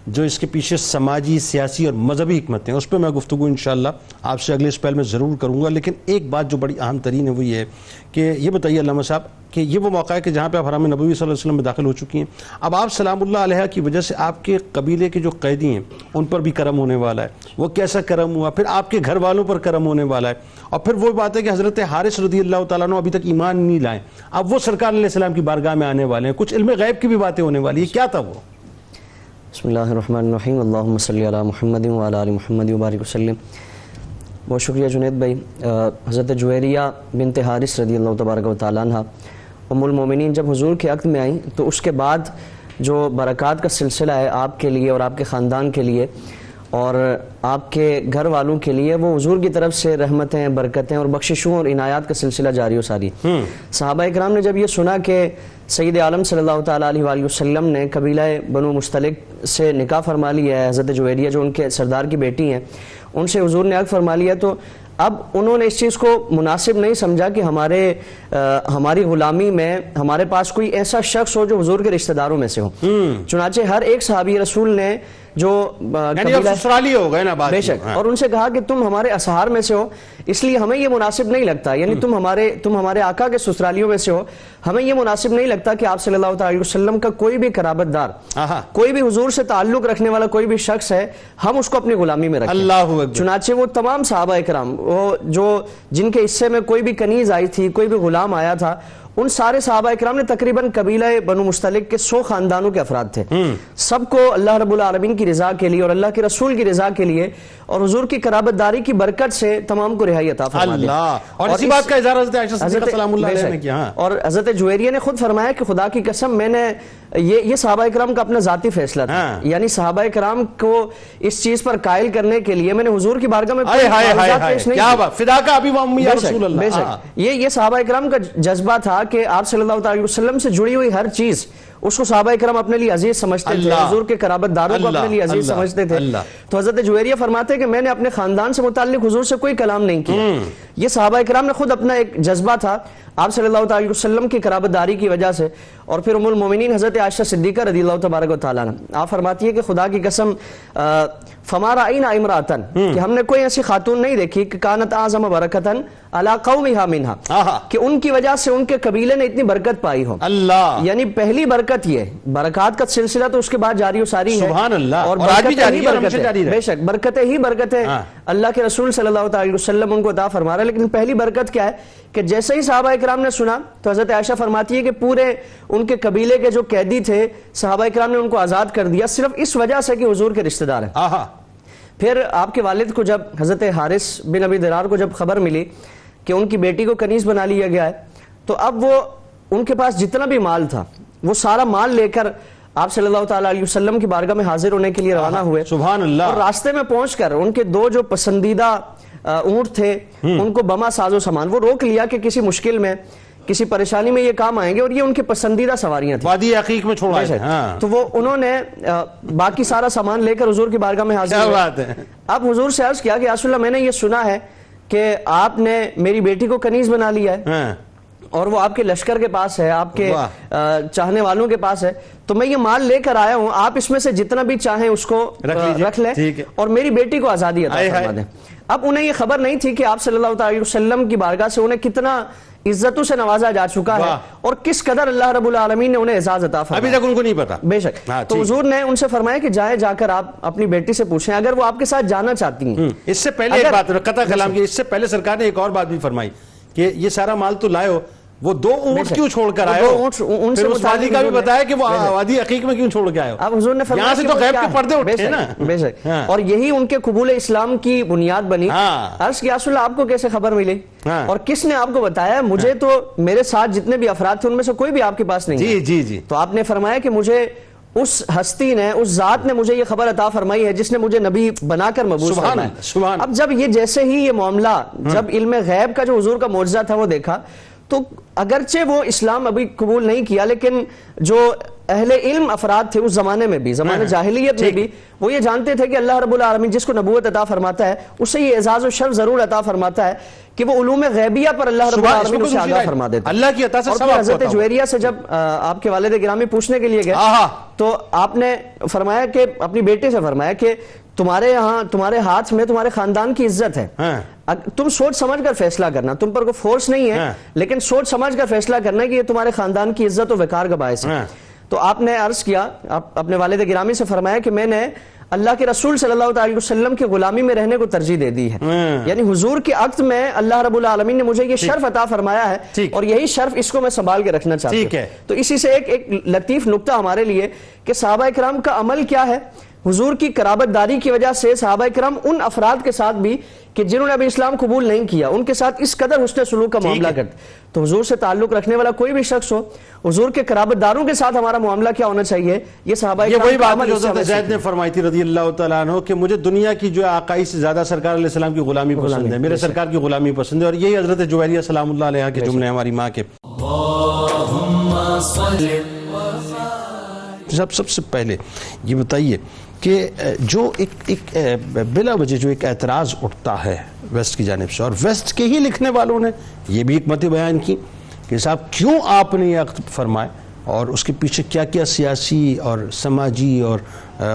جو اس کے پیچھے سماجی، سیاسی اور مذہبی حکمتیں، اس پہ میں گفتگو انشاءاللہ آپ سے اگلے اسپیل میں ضرور کروں گا، لیکن ایک بات جو بڑی اہم ترین ہے وہ یہ ہے کہ یہ بتائیے علامہ صاحب کہ یہ وہ موقع ہے کہ جہاں پہ آپ حرم نبوی صلی اللہ علیہ وسلم میں داخل ہو چکی ہیں، اب آپ سلام اللہ علیہ کی وجہ سے آپ کے قبیلے کے جو قیدی ہیں ان پر بھی کرم ہونے والا ہے، وہ کیسا کرم ہوا، پھر آپ کے گھر والوں پر کرم ہونے والا ہے، اور پھر وہ بات ہے کہ حضرت حارث رضی اللہ تعالیٰ عنہ ابھی تک ایمان نہیں لائیں، اب وہ سرکار علیہ السلام کی بارگاہ میں آنے والے ہیں، کچھ علم غیب کی بھی باتیں ہونے والی ہیں، کیا تھا وہ؟ بسم اللہ الرحمن الرحیم، اللہم صلی علی محمد وعلی آل محمد وبارک وسلم۔ بہت شکریہ جنید بھائی۔ حضرت جویریہ بنت حارث رضی اللہ تبارک و تعالیٰ عنہ ام المومنین جب حضور کے عقد میں آئیں تو اس کے بعد جو برکات کا سلسلہ ہے آپ کے لیے اور آپ کے خاندان کے لیے اور آپ کے گھر والوں کے لیے، وہ حضور کی طرف سے رحمتیں، برکتیں اور بخششوں اور عنایات کا سلسلہ جاری و ساری۔ صحابہ اکرام نے جب یہ سنا کہ سید عالم صلی اللہ تعالیٰ علیہ وآلہ وسلم نے قبیلہ بنو مستلق سے نکاح فرما لیا ہے، حضرت جویریہ جو ان کے سردار کی بیٹی ہیں ان سے حضور نے عقد فرما لیا، تو اب انہوں نے اس چیز کو مناسب نہیں سمجھا کہ ہماری غلامی میں ہمارے پاس کوئی ایسا شخص ہو جو حضور کے رشتہ داروں میں سے ہو۔ چنانچہ ہر ایک صحابی رسول نے جو سسرالی ہو گئے نا، بے شک، اور ان سے کہا کہ تم ہمارے اصحار میں سے ہو، اس لیے ہمیں یہ مناسب نہیں لگتا، یعنی تم ہمارے آقا کے سسرالیوں میں سے ہو، ہمیں یہ مناسب نہیں لگتا کہ آپ صلی اللہ علیہ وسلم کا کوئی بھی قرابت دار، کوئی بھی حضور سے تعلق رکھنے والا کوئی بھی شخص ہے، ہم اس کو اپنی غلامی میں رکھیں۔ اللہ اکبر۔ چنانچہ وہ تمام صحابہ اکرام، وہ جن کے حصے میں کوئی بھی کنیز آئی تھی، کوئی بھی غلام آیا تھا، ان سارے صحابہ اکرام نے تقریباً قبیلہ بنو مستلق کے 100 خاندانوں کے افراد تھے، سب کو اللہ رب العالمین کی رضا کے لیے اور اللہ کے رسول کی رضا کے لیے اور حضور کی قرابت داری کی برکت سے تمام کو رہائی عطا فرما دی۔ اور اسی بات کا اظہار حضرت عائشہ صدیقہ سلام اللہ علیہ نے کیا۔ اور حضرت جویریہ نے خود فرمایا کہ خدا کی قسم میں نے یہ صحابہ اکرام کا اپنا ذاتی فیصلہ تھا، یعنی صحابہ اکرام کو اس چیز پر قائل کرنے کے لیے میں نے حضور کی بارگاہ میں کوئی معاوضات پیش نہیں کیا بات، فدا کا ابی و امی یا رسول اللہ۔ بے شک یہ صحابہ اکرام کا جذبہ تھا کہ آپ صلی اللہ علیہ وسلم سے جڑی ہوئی ہر چیز اس کو صحابہ اکرام اپنے لیے عزیز سمجھتے تھے، حضور کے قرابت داروں کو اپنے لیے عزیز سمجھتے تھے۔ تو حضرت جویریہ فرماتے ہیں کہ میں نے اپنے خاندان سے متعلق حضور سے کوئی کلام نہیں کیا، یہ صحابہ اکرام نے خود اپنا ایک جذبہ تھا آپ صلی اللہ علیہ وسلم کی قرابت داری کی وجہ سے۔ اور پھر ام المومنین حضرت عائشہ صدیقہ رضی اللہ تبارک و تعالیٰ عنہ آپ فرماتی ہے کہ خدا کی قسم فما رأینا امرأتن، کہ ہم نے کوئی ایسی خاتون نہیں دیکھی کہ کانت اعظم برکتن علی قومہا منہا، کہ ان کی وجہ سے ان کے قبیلے نے اتنی برکت پائی ہو۔ اللہ، یعنی پہلی برکت یہ برکات کا سلسلہ تو اس کے بعد جاری و ساری ہے، سبحان اللہ، اور آج بھی جاری ہے، برکتیں جاری ہے، بے شک برکتیں ہی برکتیں اللہ کے رسول صلی اللہ علیہ وسلم ان کو عطا فرما رہا ہے۔ لیکن پہلی برکت کیا ہے کہ جیسے ہی صحابہ اکرام نے سنا تو حضرت عائشہ فرماتی ہے کہ پورے ان کے قبیلے کے جو قیدی تھے صحابہ اکرام نے ان کو آزاد کر دیا، صرف اس وجہ سے کہ حضور کے رشتہ دار ہیں۔ پھر آپ کے والد کو جب حضرت حارث بن ابی درار کو جب خبر ملی کہ ان کی بیٹی کو کنیز بنا لیا گیا ہے، تو اب وہ ان کے پاس جتنا بھی مال تھا وہ سارا مال لے کر آپ صلی اللہ تعالیٰ علیہ وسلم کی بارگاہ میں حاضر ہونے کے لیے روانہ ہوئے۔ سبحان اللہ۔ اور راستے میں پہنچ کر ان کے 2 جو پسندیدہ اونٹ تھے ان کو بما ساز و سامان وہ روک لیا کہ کسی مشکل میں کسی پریشانی میں یہ کام آئیں گے، اور یہ ان کی پسندیدہ سواریاں تھیں، وادی عقیق میں چھوڑا ہے۔ تو وہ انہوں نے باقی سارا سامان لے کر حضور کی بارگاہ میں حاضر ہوئے۔ اب حضور سے عرض کیا کہ یا رسول اللہ میں نے یہ سنا ہے کہ آپ نے میری بیٹی کو کنیز بنا لیا ہے اور وہ آپ کے لشکر کے پاس ہے، آپ کے چاہنے والوں کے پاس ہے، تو میں یہ مال لے کر آیا ہوں، آپ اس میں سے جتنا بھی چاہیں اس کو رکھ لیں اور میری بیٹی کو آزادی عطا فرما دیں۔ اب انہیں یہ خبر نہیں تھی کہ آپ صلی اللہ علیہ وسلم کی بارگاہ سے انہیں کتنا عزتوں سے نوازا جا چکا ہے اور کس قدر اللہ رب العالمین نے انہیں اعزاز عطا فرمایا، ابھی تک ان کو نہیں پتا۔ بے شک۔ تو حضور نے ان سے فرمایا کہ جائے جا کر آپ اپنی بیٹی سے پوچھیں اگر وہ آپ کے ساتھ جانا چاہتی ہیں۔ اس سے پہلے ایک بات قطع کلام کی، اس سے پہلے سرکار نے ایک اور بات بھی فرمائی کہ یہ سارا مال تو لائے ہو، وہ 2 اونٹ کیوں چھوڑ کر آئے ہو؟ پھر اس وادی کا بھی بتایا کہ وہ وادی عقیق میں کیوں چھوڑ کے آئے ہو؟ اب حضور نے فرمایا یہاں سے تو غیب کے پردے اٹھے نا۔ بے شک، اور یہی ان کے قبول اسلام کی بنیاد بنی۔ عرض کیا رسول اللہ آپ کو کیسے خبر ملی اور کس نے آپ کو بتایا؟ مجھے تو میرے ساتھ جتنے بھی افراد تھے ان میں سے کوئی بھی آپ کے پاس نہیں ہے۔ جی جی۔ تو آپ نے فرمایا کہ مجھے اس ہستی نے، اس ذات نے مجھے یہ خبر عطا فرمائی ہے جس نے مجھے نبی بنا کر مبعوث فرمایا۔ اب جب یہ جیسے ہی یہ معاملہ جب علم غیب کا جو حضور کا معجزہ تھا وہ دیکھا تو اگرچہ وہ اسلام ابھی قبول نہیں کیا لیکن جو اہل علم افراد تھے اس زمانے میں بھی، زمانے جاہلیت میں بھی، وہ یہ جانتے تھے کہ اللہ رب العالمین جس کو نبوت عطا فرماتا ہے اسے یہ اعزاز و شرف ضرور عطا فرماتا ہے کہ وہ علوم غیبیہ پر اللہ رب العالمین اسے آگاہ فرما دیتا ہے۔ اللہ کی عطا سے اور حضرت جویریہ سے جب آپ کے والد گرامی پوچھنے کے لیے گئے تو آپ نے فرمایا کہ اپنی بیٹے سے فرمایا کہ تمہارے یہاں تمہارے ہاتھ میں تمہارے خاندان کی عزت ہے، تم سوچ سمجھ کر فیصلہ کرنا، تم پر کوئی فورس نہیں ہے لیکن سوچ سمجھ کر فیصلہ کرنا کہ یہ تمہارے خاندان کی عزت و وقار کا باعث ہے۔ تو آپ نے عرض کیا، اپنے والد گرامی سے فرمایا کہ میں نے اللہ کے رسول صلی اللہ علیہ وسلم کی غلامی میں رہنے کو ترجیح دے دی ہے، یعنی حضور کے عقد میں اللہ رب العالمین نے مجھے یہ شرف عطا فرمایا ہے اور یہی شرف اس کو میں سنبھال کے رکھنا چاہتا ہوں۔ تو اسی سے ایک لطیف نکتہ ہمارے لیے کہ صحابہ اکرام کا عمل کیا ہے، حضور کی قرابت داری کی وجہ سے صحابہ اکرام ان افراد کے ساتھ بھی کہ جنہوں نے ابھی اسلام قبول نہیں کیا ان کے ساتھ اس قدر حسن سلوک کا معاملہ کرتے۔ تو حضور سے تعلق رکھنے والا کوئی بھی شخص ہو، حضور کے قرابت داروں کے ساتھ ہمارا معاملہ کیا ہونا چاہیے، یہ صحابہ اکرام وہی بات جو حضرت زید نے فرمائی تھی رضی اللہ تعالیٰ عنہ کہ مجھے دنیا کی جو آقائی سے زیادہ سرکار علیہ السلام کی غلامی پسند ہے، میرے سرکار کی غلامی پسند ہے، اور یہی حضرت جویریہ سلام اللہ علیہ کے جملے ہماری ماں کے۔ سب سے پہلے یہ بتائیے کہ جو ایک بلا وجہ جو ایک اعتراض اٹھتا ہے ویسٹ کی جانب سے، اور ویسٹ کے ہی لکھنے والوں نے یہ بھی حکمت بیان کی کہ صاحب کیوں آپ نے یہ عقد فرمائے اور اس کے پیچھے کیا کیا سیاسی اور سماجی اور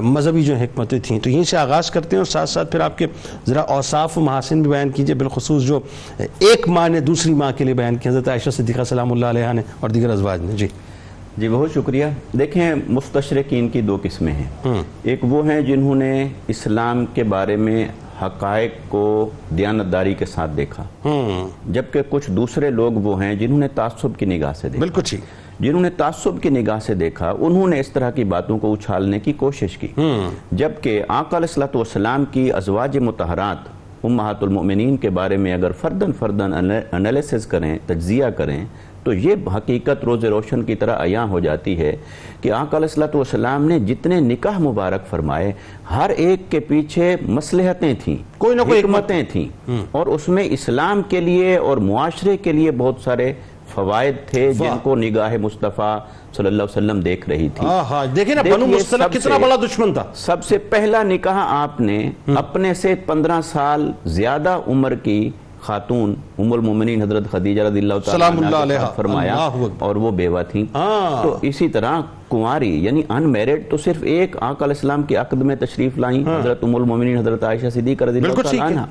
مذہبی جو حکمتیں تھیں، تو یہیں سے آغاز کرتے ہیں اور ساتھ ساتھ پھر آپ کے ذرا اوصاف و محاسن بھی بیان کیجئے، بالخصوص جو ایک ماں نے دوسری ماں کے لیے بیان کی حضرت عائشہ صدیقہ سلام اللہ علیہ نے اور دیگر ازواج نے۔ جی بہت شکریہ۔ دیکھیں مستشرقین کی 2 قسمیں ہیں، ایک وہ ہیں جنہوں نے اسلام کے بارے میں حقائق کو دیانتداری کے ساتھ دیکھا، جبکہ کچھ دوسرے لوگ وہ ہیں جنہوں نے تعصب کی نگاہ سے دیکھا. بالکل ٹھیک. جنہوں نے تعصب کی نگاہ سے دیکھا انہوں نے اس طرح کی باتوں کو اچھالنے کی کوشش کی. جبکہ آقا علیہ الصلوۃ والسلام کی ازواج مطہرات امہات المؤمنین کے بارے میں اگر فردن انالیسس کریں، تجزیہ کریں، تو یہ حقیقت روز روشن کی طرح عیاں ہو جاتی ہے کہ آقا علیہ الصلوۃ والسلام نے جتنے نکاح مبارک فرمائے ہر ایک کے پیچھے مصلحتیں تھیں، کوئی نہ کوئی حکمتیں تھیں، اور اس میں اسلام کے لیے اور معاشرے کے لیے بہت سارے فوائد تھے جن کو نگاہ مصطفیٰ صلی اللہ علیہ وسلم دیکھ رہی تھی. دیکھیں نا بنو مصطلق کتنا بڑا دشمن تھا. سب سے پہلا نکاح آپ نے اپنے سے 15 سال زیادہ عمر کی خاتون ام المومنین حضرت خدیجہ رضی اللہ تعالیٰ عنہا فرمایا، اور وہ بیوہ تھیں. تو اسی طرح کنواری یعنی ان میرڈ تو صرف ایک آقا علیہ السلام کے عقد میں تشریف لائیں، حضرت ام المومنین حضرت عائشہ صدیقہ رضی اللہ تعالیٰ عنہا.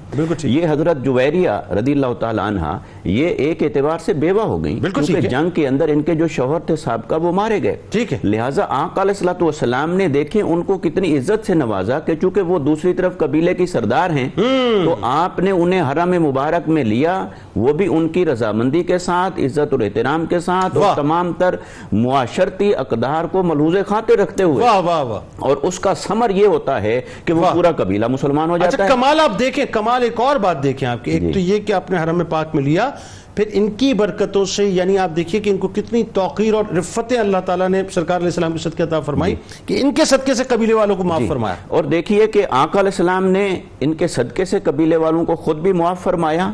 یہ حضرت جویریہ رضی اللہ تعالیٰ عنہا یہ ایک اعتبار سے بیوہ ہو گئیں، کیونکہ جنگ کے اندر ان کے جو شوہر تھے سابقہ وہ مارے گئے. لہٰذا آقا علیہ الصلوۃ والسلام نے دیکھیں ان کو کتنی عزت سے نوازا کہ چونکہ وہ دوسری طرف قبیلے کی سردار ہیں تو آپ نے انہیں حرم مبارک میں لیا، وہ بھی ان کی رضامندی کے ساتھ، عزت اور احترام کے ساتھ، اور تمام تر معاشرتی اقدار کو ملحوظ خاطر رکھتے ہوئے. اور اس کا ثمر یہ ہوتا ہے کہ وہ پورا قبیلہ مسلمان ہو جاتا ہے. کمال آپ دیکھیں، کمال ایک اور بات دیکھیں آپ کی، ایک تو یہ کہ آپ نے حرم پاک میں لیا، پھر ان کی برکتوں سے یعنی آپ دیکھیے کہ ان کو کتنی توقیر اور رفتیں اللہ تعالیٰ نے سرکار علیہ السلام کے صدقے عطا فرمائی کہ ان کے صدقے سے قبیلے والوں کو معاف فرمایا. اور دیکھیے کہ آقا علیہ السلام نے ان کے صدقے سے قبیلے والوں کو خود بھی معاف فرمایا،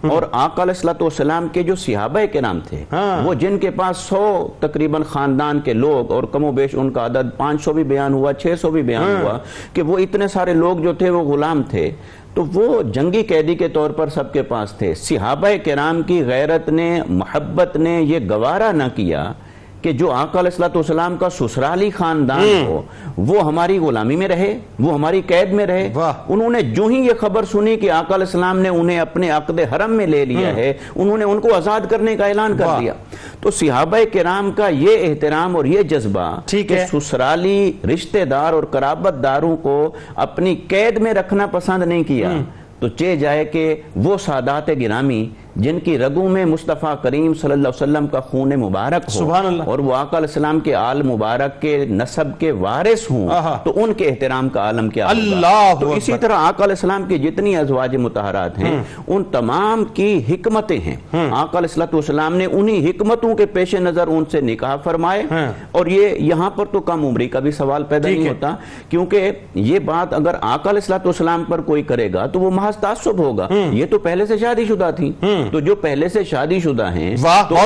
اور آقا علیہ الصلوۃ والسلام کے جو صحابہ کرام تھے وہ جن کے پاس 100 تقریباً خاندان کے لوگ، اور کم و بیش ان کا عدد 500 بھی بیان ہوا، 600 بھی بیان ہوا، کہ وہ اتنے سارے لوگ جو تھے وہ غلام تھے، تو وہ جنگی قیدی کے طور پر سب کے پاس تھے. صحابہ کرام کی غیرت نے، محبت نے یہ گوارا نہ کیا کہ جو آقا علیہ الصلوۃ والسلام کا سسرالی خاندان ہو وہ ہماری غلامی میں رہے، وہ ہماری قید میں رہے. انہوں نے جو ہی یہ خبر سنی کہ آقا علیہ السلام نے انہیں اپنے عقد حرم میں لے لیا ہے، انہوں نے ان کو آزاد کرنے کا اعلان کر دیا. تو صحابہ کرام کا یہ احترام اور یہ جذبہ کہ سسرالی رشتہ دار اور قرابت داروں کو اپنی قید میں رکھنا پسند نہیں کیا، تو چہ جائے کہ وہ سادات گرامی جن کی رگوں میں مصطفیٰ کریم صلی اللہ علیہ وسلم کا خون مبارک ہو اور وہ آقا علیہ السلام کے آل مبارک کے نسب کے وارث ہوں، تو ان کے احترام کا عالم کیا ہوگا. تو اسی طرح آقا علیہ السلام کی جتنی ازواج مطہرات ہیں ان تمام کی حکمتیں ہیں. آقا علیہ السلام نے انہی حکمتوں کے پیش نظر ان سے نکاح فرمائے. اور یہ یہاں پر تو کم عمری کا بھی سوال پیدا نہیں ہوتا، کیونکہ یہ بات اگر آقا علیہ السلام پر کوئی کرے گا تو وہ محض تعصب ہوگا. یہ تو پہلے سے شادی شدہ تھی، تو جو پہلے سے شادی شدہ ہیں تو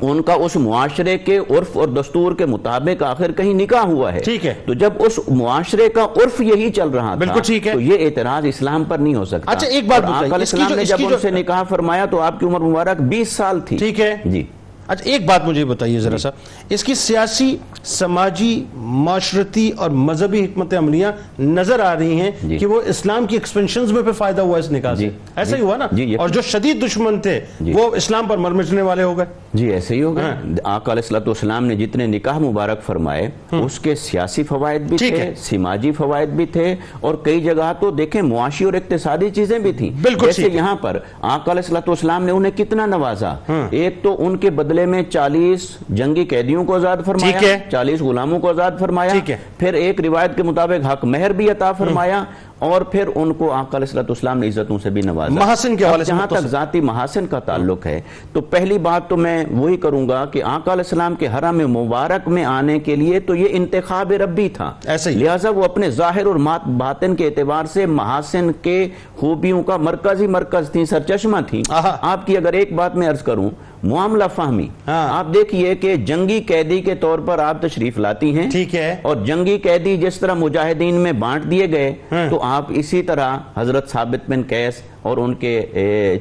ان کا اس معاشرے کے عرف اور دستور کے مطابق آخر کہیں نکاح ہوا ہے. تو جب اس معاشرے کا عرف یہی چل رہا تھا تو یہ اعتراض اسلام پر نہیں ہو سکتا. اچھا ایک بات آقا علیہ السلام نے جب ان سے نکاح فرمایا تو آپ کی عمر مبارک 20 سال تھی. ٹھیک ہے جی. اچھا ایک بات مجھے بتائیے ذرا سا، اس کی سیاسی، سماجی، معاشرتی اور مذہبی حکمت عملیاں نظر آ رہی ہیں کہ وہ اسلام کی ایکسپینشنز میں پہ فائدہ ہوا اس نکاح سے. ایسا ہی ہوا نا؟ اور جو شدید دشمن تھے وہ اسلام پر مرمچنے والے ہو گئے. جی ایسے ہی ہوگا. آقا علیہ الصلوۃ والسلام نے جتنے نکاح مبارک فرمائے اس کے سیاسی فوائد بھی تھے، سماجی فوائد بھی تھے، اور کئی جگہ تو دیکھیں معاشی اور اقتصادی چیزیں بھی تھیں. جیسے یہاں پر آقا علیہ الصلوۃ والسلام نے انہیں کتنا نوازا. ایک تو ان کے بدلے میں 40 جنگی قیدیوں کو آزاد فرمایا، 40 غلاموں کو آزاد فرمایا، پھر ایک روایت کے مطابق حق مہر بھی عطا فرمایا، اور پھر ان کو آقا علیہ السلام نے عزتوں سے بھی نوازا. محاسن کے حوالے سے جہاں تک ذاتی محاسن کا تعلق ہے تو پہلی بات تو میں وہی کروں گا کہ آقا علیہ السلام کے حرم مبارک میں آنے کے لیے تو یہ انتخاب ربی تھا. لہٰذا وہ اپنے ظاہر اور باطن کے اعتبار سے محاسن کے خوبیوں کا مرکز تھی، سرچشمہ تھی. آپ کی اگر ایک بات میں عرض کروں، معاملہ فہمی. آپ دیکھیے کہ جنگی قیدی کے طور پر آپ تشریف لاتی ہیں، اور جنگی قیدی جس طرح مجاہدین میں بانٹ دیے گئے تو آپ اسی طرح حضرت ثابت بن قیس اور ان کے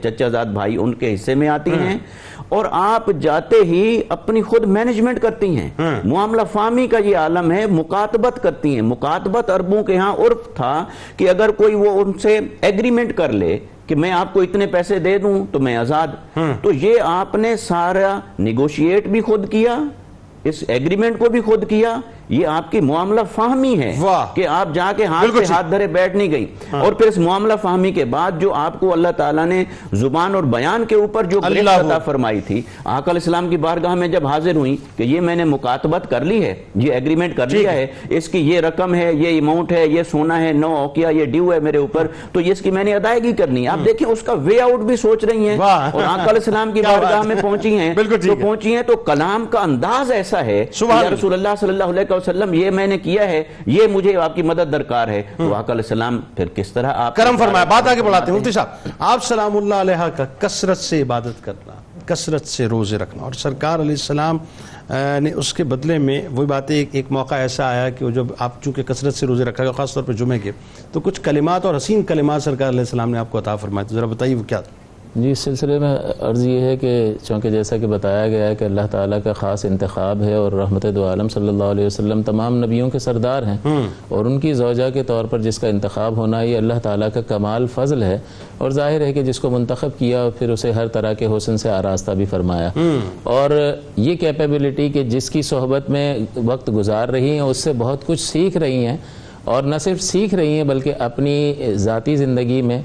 چچا زاد بھائی ان کے حصے میں آتی ہیں، اور آپ جاتے ہی اپنی خود مینجمنٹ کرتی ہیں. معاملہ فہمی کا یہ عالم ہے، مکاتبت کرتی ہیں. مکاتبت عربوں کے ہاں عرف تھا کہ اگر کوئی وہ ان سے ایگریمنٹ کر لے کہ میں آپ کو اتنے پیسے دے دوں تو میں آزاد، تو یہ آپ نے سارا نیگوشیٹ بھی خود کیا، اس ایگریمنٹ کو بھی خود کیا، یہ آپ کی معاملہ فہمی ہے واہ، کہ آپ جا کے ہاتھ بالکل سے ہاتھ دھرے بیٹھ نہیں گئی، اور پھر اس معاملہ فہمی کے بعد جو آپ کو اللہ تعالیٰ نے زبان اور بیان کے اوپر جو گرفت عطا فرمائی تھی، آقا علیہ السلام کی بارگاہ میں جب حاضر ہوئی کہ یہ میں نے مکاتبت کر لی ہے، یہ ایگریمنٹ کر لیا ہے، اس کی یہ رقم ہے، یہ اماؤنٹ ہے، یہ سونا ہے، 9 اوقیہ یہ ڈیو ہے میرے اوپر، تو یہ اس کی میں نے ادائیگی کرنی ہے۔ آپ دیکھیں اس کا وے آؤٹ بھی سوچ رہی ہیں، اور آقا علیہ السلام کی بارگاہ میں پہنچی ہیں تو کلام کا انداز ایسا ہے کہ یا رسول اللہ صلی اللہ علیہ وسلم یہ میں نے کیا ہے، یہ مجھے آپ کی مدد درکار ہے، تو آقا علیہ السلام پھر کس طرح آپ کرم فرمایا۔ بات آگے بڑھاتے ہیں مفتی صاحب، آپ سلام اللہ علیہ کا کثرت سے عبادت کرنا، کثرت سے روزے رکھنا، اور سرکار علیہ السلام نے اس کے بدلے میں وہی باتیں، ایک موقع ایسا آیا کہ جب آپ چونکہ کثرت سے روزے رکھا گا خاص طور پہ جمعے کے، تو کچھ کلمات اور حسین کلمات سرکار علیہ السلام نے آپ کو عطا فرمائے، تو ذرا بتائیے وہ کیا؟ جی، اس سلسلے میں عرض یہ ہے کہ چونکہ جیسا کہ بتایا گیا ہے کہ اللہ تعالیٰ کا خاص انتخاب ہے، اور رحمت دو عالم صلی اللہ علیہ وسلم تمام نبیوں کے سردار ہیں، اور ان کی زوجہ کے طور پر جس کا انتخاب ہونا یہ اللہ تعالیٰ کا کمال فضل ہے، اور ظاہر ہے کہ جس کو منتخب کیا اور پھر اسے ہر طرح کے حسن سے آراستہ بھی فرمایا، اور یہ کیپیبلٹی کہ جس کی صحبت میں وقت گزار رہی ہیں اس سے بہت کچھ سیکھ رہی ہیں، اور نہ صرف سیکھ رہی ہیں بلکہ اپنی ذاتی زندگی میں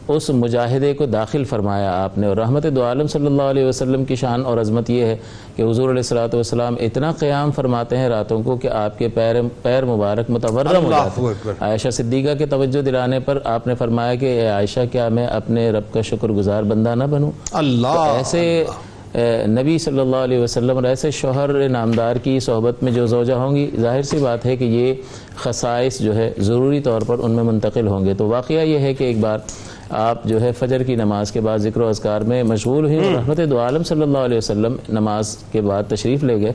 اس مجاہدے کو داخل فرمایا آپ نے۔ اور رحمت دو عالم صلی اللہ علیہ وسلم کی شان اور عظمت یہ ہے کہ حضور علیہ الصلوۃ والسلام اتنا قیام فرماتے ہیں راتوں کو کہ آپ کے پیر مبارک متورم ہو جاتے ہیں۔ عائشہ صدیقہ کے توجہ دلانے پر آپ نے فرمایا کہ اے عائشہ کیا میں اپنے رب کا شکر گزار بندہ نہ بنوں؟ اللہ، ایسے نبی صلی اللہ علیہ وسلم اور ایسے شوہر نامدار کی صحبت میں جو زوجہ ہوں گی، ظاہر سی بات ہے کہ یہ خصائص جو ہے ضروری طور پر ان میں منتقل ہوں گے۔ تو واقعہ یہ ہے کہ ایک بار آپ جو ہے فجر کی نماز کے بعد ذکر و اذکار میں مشغول ہوئیں، اور رحمت دو عالم صلی اللہ علیہ وسلم نماز کے بعد تشریف لے گئے،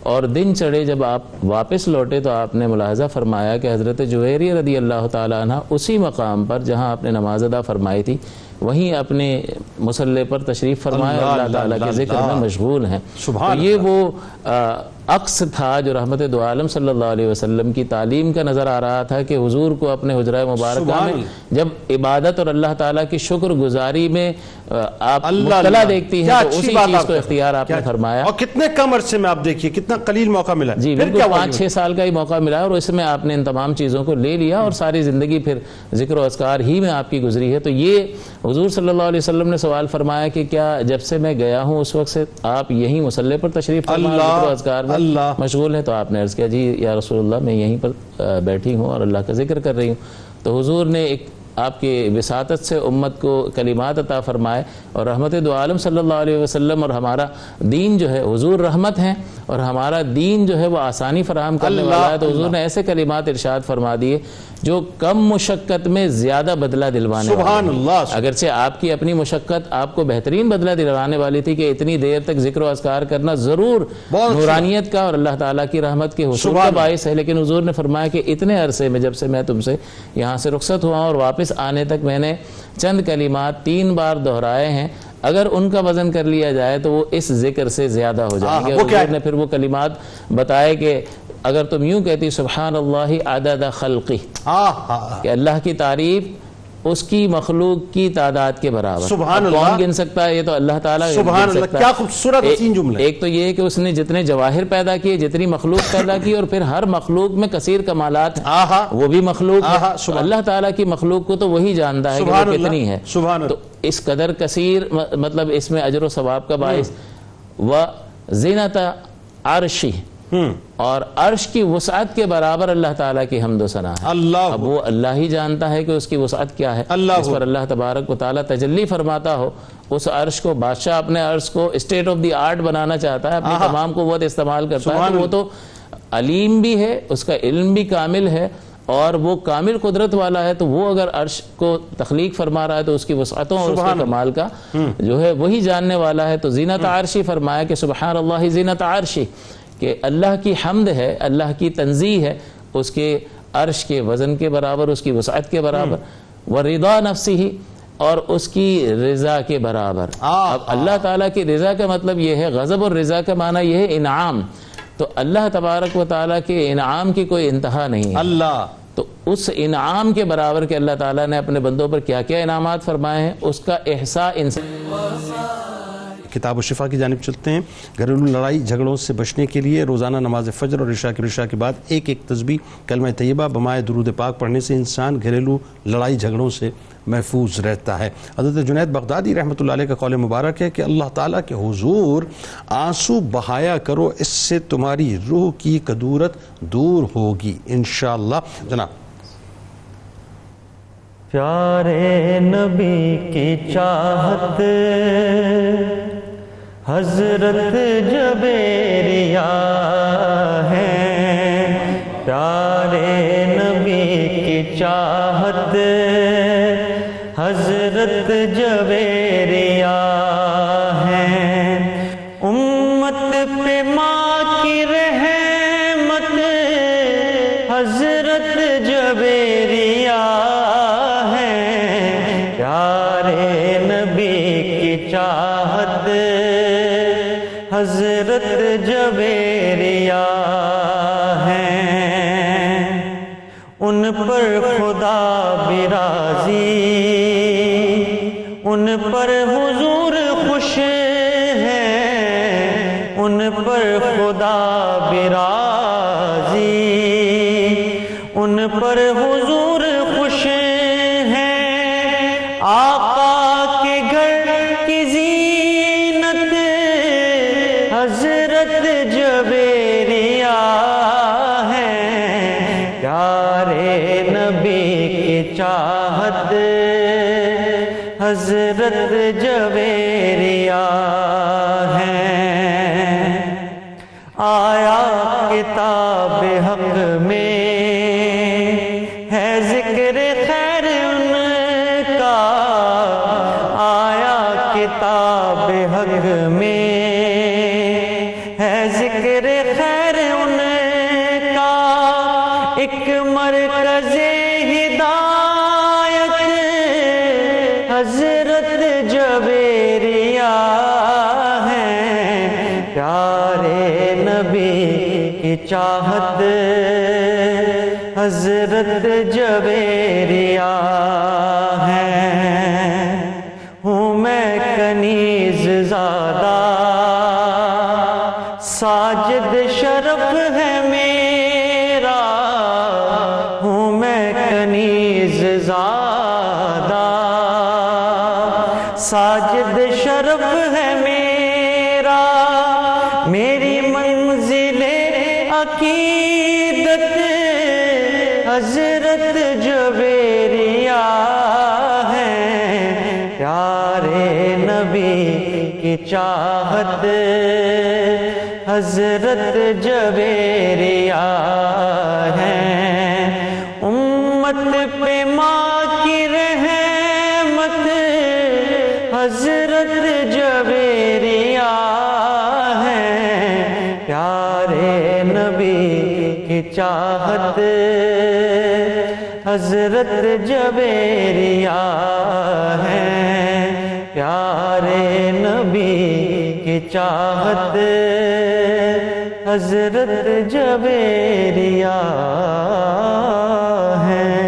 اور دن چڑھے جب آپ واپس لوٹے تو آپ نے ملاحظہ فرمایا کہ حضرت جویریہ رضی اللہ تعالیٰ عنہ اسی مقام پر جہاں آپ نے نماز ادا فرمائی تھی وہیں اپنے مصلی پر تشریف فرمایا، اللہ تعالیٰ کے ذکر میں مشغول ہیں۔ تو یہ وہ عکس تھا جو رحمت دو عالم صلی اللہ علیہ وسلم کی تعلیم کا نظر آ رہا تھا کہ حضور کو اپنے حجرہ مبارکہ میں جب عبادت اور اللہ تعالیٰ کی شکر گزاری میں آپ مبتلا دیکھتی ہیں تو اسی چیز کو اختیار آپ نے فرمایا۔ اور کتنے کم عرصے میں آپ دیکھیے کتنا قلیل موقع ملا، جی بالکل 5-6 سال کا ہی موقع ملا، اور اس میں آپ نے ان تمام چیزوں کو لے لیا، اور ساری زندگی پھر ذکر و اذکار ہی میں آپ کی گزری ہے۔ تو یہ حضور صلی اللہ علیہ وسلم نے سوال فرمایا کہ کیا جب سے میں گیا ہوں اس وقت سے آپ یہیں مصلی پر تشریف فرما ذکر و اذکار میں مشغول ہیں؟ تو آپ نے عرض کیا جی یا رسول اللہ میں یہیں پر بیٹھی ہوں اور اللہ کا ذکر کر رہی ہوں۔ تو حضور نے ایک آپ کی وساطت سے امت کو کلمات عطا فرمائے، اور رحمت دو عالم صلی اللہ علیہ وسلم اور ہمارا دین جو ہے، حضور رحمت ہیں اور ہمارا دین جو ہے وہ آسانی فراہم کرنے والا ہے، تو حضور نے ایسے کلمات ارشاد فرما دیے جو کم مشقت میں زیادہ بدلہ دلوانے سبحان اللہ۔ اگرچہ آپ کی اپنی مشقت آپ کو بہترین بدلہ دلوانے والی تھی کہ اتنی دیر تک ذکر و اذکار کرنا ضرور نورانیت کا اور اللہ تعالیٰ کی رحمت کے حصول کا باعث ہے، لیکن حضور نے فرمایا کہ اتنے عرصے میں جب سے میں تم سے یہاں سے رخصت ہوا اور واپس آنے تک میں نے چند کلمات 3 بار دہرائے ہیں، اگر ان کا وزن کر لیا جائے تو وہ اس ذکر سے زیادہ ہو جائیں گے۔ حضور نے پھر وہ کلمات بتائے کہ اگر تم یوں کہتی سبحان اللہ عدد خلقی، کہ اللہ کی تعریف اس کی مخلوق کی تعداد کے برابر، سبحان اللہ، کون گن سکتا ہے؟ یہ تو اللہ تعالیٰ سبحان اللہ، کیا خوبصورت حسین جملہ۔ ایک تو یہ ہے کہ اس نے جتنے جواہر پیدا کیے، جتنی مخلوق پیدا کی، اور پھر ہر مخلوق میں کثیر کمالات ہیں، وہ بھی مخلوق ہے، اللہ تعالیٰ کی مخلوق کو تو وہی جانتا ہے کہ وہ کتنی ہے، تو اس قدر کثیر مطلب اس میں اجر و ثواب کا باعث۔ وزینت عرشی، اور عرش کی وسعت کے برابر اللہ تعالیٰ کی حمد و ثنا ہے۔ اب وہ اللہ ہی جانتا ہے کہ اس کی وسعت کیا ہے، اس پر اللہ تبارک و تعالیٰ تجلی فرماتا ہو، اس عرش کو بادشاہ اپنے عرش کو اسٹیٹ آف دی آرٹ بنانا چاہتا ہے، اپنی تمام قوت استعمال کرتا ہے، تو وہ تو علیم بھی ہے، اس کا علم بھی کامل ہے، اور وہ کامل قدرت والا ہے، تو وہ اگر عرش کو تخلیق فرما رہا ہے تو اس کی وسعتوں اور اس کے کمال کا جو ہے وہی جاننے والا ہے۔ تو زینت عرشی فرمایا کہ سبحان اللہ زینت عرشی، کہ اللہ کی حمد ہے، اللہ کی تنزیہ ہے اس کے عرش کے وزن کے برابر، اس کی وسعت کے برابر، ورضا نفسہ، اور اس کی رضا کے برابر۔ اب اللہ تعالیٰ کی رضا کا مطلب یہ ہے، غضب اور رضا کا معنی یہ ہے انعام، تو اللہ تبارک و تعالیٰ کے انعام کی کوئی انتہا نہیں ہے، اللہ تو اس انعام کے برابر کہ اللہ تعالیٰ نے اپنے بندوں پر کیا کیا انعامات فرمائے ہیں اس کا احساء انسان کتاب و شفا کی جانب چلتے ہیں۔ گھریلو لڑائی جھگڑوں سے بچنے کے لیے روزانہ نماز فجر اور عشاء کے بعد ایک تسبیح کلمہ طیبہ بمائے درود پاک پڑھنے سے انسان گھریلو لڑائی جھگڑوں سے محفوظ رہتا ہے۔ حضرت جنید بغدادی رحمۃ اللہ علیہ کا قول مبارک ہے کہ اللہ تعالیٰ کے حضور آنسو بہایا کرو، اس سے تمہاری روح کی کدورت دور ہوگی انشاءاللہ۔ جناب پیارے نبی کی چاہت حضرت جبیریہ ہے، پیارے نبی کی چاہت حضرت جبیریہ ہے، امت پہ ماں کی رحمت حضرت جبیریہ ہے، پیارے نبی کی چاہت حضرت جبیریہ ہے، ان پر خدا بھی راضی، ان پر حضور خوش ہے، ان پر خدا بھی راضی، ان پر حضور خوش ہے، آقا کے گھر کی زینت حضرت جبیریہ ہے، پیارے نبی کی چاہت حضرت جبیریہ ہے، آیا کتاب حق میں ہے ذکر خیر ان کا، آیا کتاب حق میں ہے ذکر خیر ان کا، ایک مرکز ہدایت حضرت جبیریہ ہے، پیارے نبی کی چاہت حضرت جبیریہ ہے، ہوں میں کنیز زادہ ساجد شرف ہے میرا، ہوں میں کنیز زادہ ساجد شرف ہے میرا، میری منزل عقیدت حضرت جبیریہ ہے، پیارے نبی کی چاہت حضرت جبیریہ ہے، امت پہ ماں کی رحمت حضرت جبیریہ ہے، پیارے نبی کی چاہت حضرت جبیریہ ہے، پیارے نبی کی چاہت حضرت جبیریہ ہے۔